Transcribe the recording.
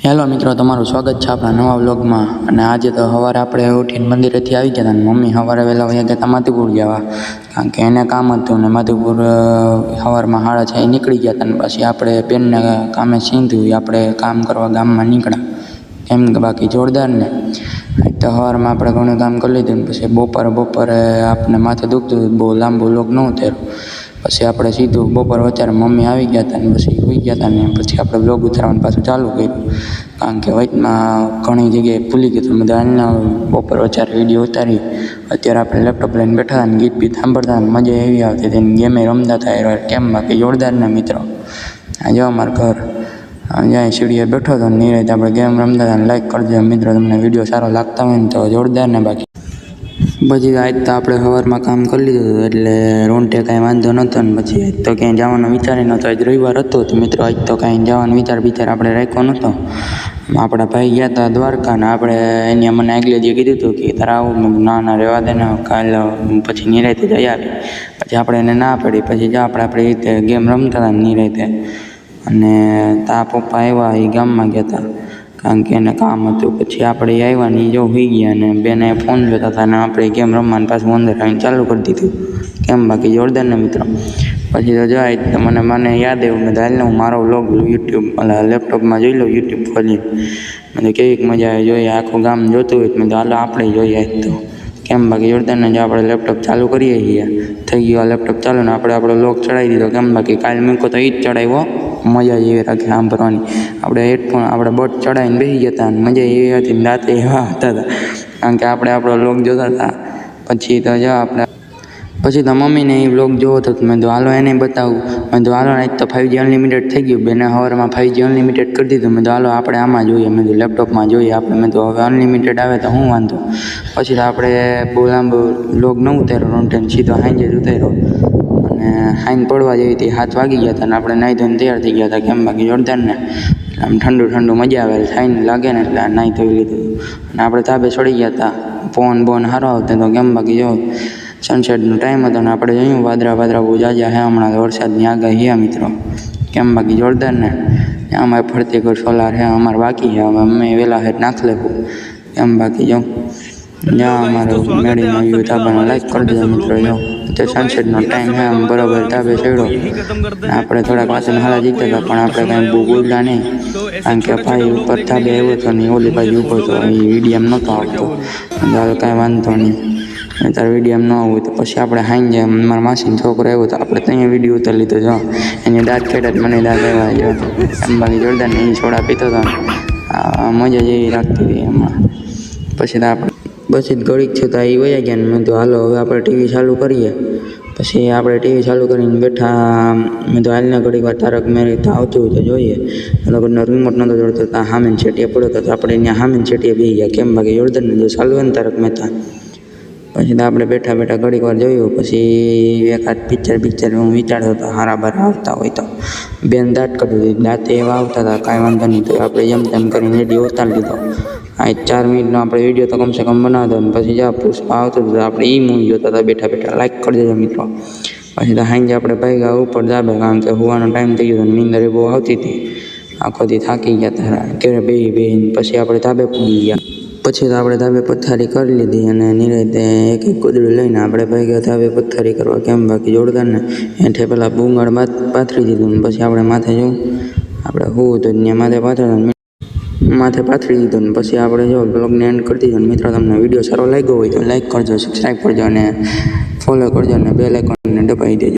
Hello મિત્રો, તમારું સ્વાગત છે આપણા નવા વ્લોગમાં। અને આજે તો સવારે આપણે ઉઠીને મંદિરેથી આવી ગયા હતા ને મમ્મી સવારે વહેલા વયા ગયા હતા માધુપુર જવા, કારણ કે એને કામ હતું ને માધુપુર સવારમાં 6:30 નીકળી ગયા હતા ને પછી આપણે બેનને કામે સીંધ્યું આપણે કામ કરવા ગામમાં નીકળ્યા એમ કે બાકી જોરદાર ને તો સવારમાં આપણે ઘણું કામ કરી લીધું ને પછી બપોરે આપણે માથે દુખતું હતું, બહુ લાંબુ વ્લોગ ન ઉતાર્યો। પછી આપણે સીધું બપોર વચ્ચે મમ્મી આવી ગયા હતા ને પછી સુઈ ગયા હતા ને પછી આપણે વ્લોગ ઉતારવાનું પાછું ચાલુ કર્યું, કારણ કે વચમાં ઘણી જગ્યાએ ભૂલી ગયું હતું બધા હાલના બપોર વચ્ચે વિડીયો ઉતારી। અત્યારે આપણે લેપટોપ લઈને બેઠા હતા ને ગીત બીત સાંભળતા ને મજા એવી આવતી હતી ને ગેમે રમતા હતા કેમ બાકી જોરદારના મિત્રો। આ જો અમારું ઘર જ્યાં સીડીએ બેઠો હતો ને નિરાતે આપણે ગેમ રમતા હતા ને લાઈક કરજો મિત્રો, તમને વિડીયો સારો લાગતા હોય ને તો જોરદાર ને બાકી પછી આજ તો આપણે સવારમાં કામ કરી લીધું હતું એટલે રોંઢે કાંઈ વાંધો નહોતો ને પછી આજ તો ક્યાંય જવાનો વિચાર નહોતો, આજ રવિવાર હતો તો મિત્રો આજ તો કાંઈ જવાનો વિચાર આપણે રાખ્યો નહોતો। આપણા ભાઈ ગયા હતા દ્વારકા ને આપણે એને મને આગલે દી કીધું હતું કે તારે આવું, ના રહેવા દે ને કાલે પછી નિરાતે જઈ આવી, પછી આપણે એને ના પડી પછી જો આપણે રીતે ગેમ રમતા હતા નિરાતે અને તા પપ્પા આવ્યા એ ગામમાં ગયા હતા કારણ કે એને કામ હતું। પછી આપણે આવ્યા ને જો હોઈ ગયા અને બેને ફોન લેતા હતા અને આપણે ગેમ રમવાનું પાછું અંદર આવીને ચાલુ કરી દીધું કેમ બાકી જોરદારના મિત્રો। પછી તો જાય તો મને યાદ આવ્યું મેં હાલ હું મારો વ્લોગ યુટ્યુબ લેપટોપમાં જોઈ લઉં, યુટ્યુબ ખોલી મેં કેવીક મજા આવે જોઈએ, આખું ગામ જોતું હોય મેં તો હાલો આપણે જોઈએ આજ તો કેમ બાકી જોરદારના। જો આપણે લેપટોપ ચાલુ કરીએ છીએ થઈ ગયો લેપટોપ ચાલુ ને આપણે આપણો વ્લોગ ચડાવી દીધો કેમ બાકી કાલ મૂકો તો એ જ ચડાવ્યો, મજા જેવી રાખી સાંભળવાની। આપણે હેડફોન આપણે બટ ચડાવીને બેસી ગયા હતા અને મજા એવી હતી રાતે એવા હતા કારણ કે આપણે આપણો વ્લોગ જોતા હતા। પછી તો જો પછી તો મમ્મીને એ વ્લોગ જોવો હતો મેં તો હાલો એને બતાવું, મેં તો હાલો આજ તો 5G અનલિમિટેડ થઈ ગયું, બેને સવારમાં 5G અનલિમિટેડ કરી દીધું, મેં તો હાલો આપણે આમાં જોઈએ, મેં તો લેપટોપમાં જોઈએ આપણે, મેં તો હવે અનલિમિટેડ આવે તો શું વાંધો। પછી તો આપણે બહુ લાંબો વ્લોગ ન ઉતાર્યો રોંઢેને સીધો હાંજે જ ઉતાર્યો અને હાઈન પડવા જેવી હતી 7 વાગી ગયા હતા ને આપણે નાહી ધોઈને તૈયાર થઈ ગયા હતા કેમ બાકી જોરદાર ને આમ ઠંડુ મજા આવે થાઈને લાગે ને એટલે નાહી ધોઈ લીધું અને આપણે ધાબે ચડી ગયા હતા, ફોન સારો આવતો તો કેમ બાકી જો સનસેટનો ટાઈમ હતો ને આપણે જોયું વાદળા બહુ જાજા હે હમણાં વરસાદની આગાહી હે મિત્રો કેમ બાકી જોરદાર ને અમારે ફરતી ઘર સોલાર હે અમારે બાકી છે, હવે અમે વહેલા હેઠ નાખ લેવું કેમ બાકી જો જ્યાં અમારો મેળીનો વ્યૂ ધાબાનો લાઈક કરી દેજો મિત્રો। જો તે સનસેટનો ટાઈમ હે આમ બરાબર ધાબે ચડ્યો આપણે થોડાક વાસણ હાલા જીતતા હતા પણ આપણે કાંઈ બહુ બોલતા નહીં કારણ કે ભાઈ ઉપર ધાબે આવ્યો હતો ને ઓલી બાજુ ઊભો હતો એ વિડીયમ નહોતો આવતો, હાલ કાંઈ વાંધો નહીં તારે વિડીયમ ન આવવું તો પછી આપણે હાઈ જાય મારા માસીનો છોકરો આવ્યો તો આપણે ત્યાં વિડીયો ઉતારી લીધો, જો એની દાંત ખેડા જ મને દાંત આવ્યા જો એમ બાકી જોરદાર ને એ સોડા પીતો હતો ને મજા જેવી રાખતી હતી એમાં। પછી તો આપણે ઘડીક થયું તો એ વયા ગયા ને મેં તો હાલો હવે આપણે ટીવી ચાલુ કરીએ। પછી આપણે ટીવી ચાલુ કરીને બેઠા મેં તો હાલના ઘડીક વાર તારક મહેતા આવતું હોય તો જોઈએ, લગનનો રિમોટ નહોતો જોડતો ત્યાં સામેની છેટીએ પડ્યો હતો તો આપણે ત્યાં સામેની છેટીએ બેસી ગયા કેમ બાકી જોરદારને જો ચાલુ હોય ને તારક મહેતા। પછી તો આપણે બેઠા ઘડીક વાર જોયું પછી એકાદ પિક્ચર હું વિચારતો હતો હારા બારા આવતા હોય તો બેન દાંત કાઢી દીધી, દાંતે એવા આવતા હતા કાંઈ વાંધો નહીં તો આપણે જેમ તેમ કરીને વિડીયો ઉતારી લીધો। આ 4 મિનિટનો આપણે વિડીયો તો કમસે કમ બનાવતો ને પછી જ્યાં પુષ્પા આવતો હતો આપણે એ મૂવી જોતા હતા બેઠા લાઈક કરી દેજો મિત્રો। પછી તો સાંજે આપણે ભાગ્યા ઉપર જાબે કારણ કે હોવાનો ટાઈમ થઈ ગયો નીંદર બહુ આવતી હતી, આખો દી થાકી ગયા હતા ઘરે બેહીને પછી આપણે ધાબે પૂગી ગયા। પછી તો આપણે ધાબે પથારી કરી લીધી અને નિરાતે એક કૂદડું લઈને આપણે ભાગ્યા ધાબે પથારી કરવા કેમ બાકી જોરદાર ને હેઠે પેલા ભૂંગળ પાથરી દીધું ને પછી આપણે માથે જોઉં આપણે હોવું તો ત્યાં માથે પાથરી દીધું ને પછી આપણે જો બ્લોગને એન્ડ કરી દીધો ને મિત્રો તમને વિડીયો સારો લાગ્યો હોય તો લાઈક કરજો, સબસ્ક્રાઈબ કરજો અને ફોલો કરજો અને બેલ આઇકોનને દબાવી દેજો।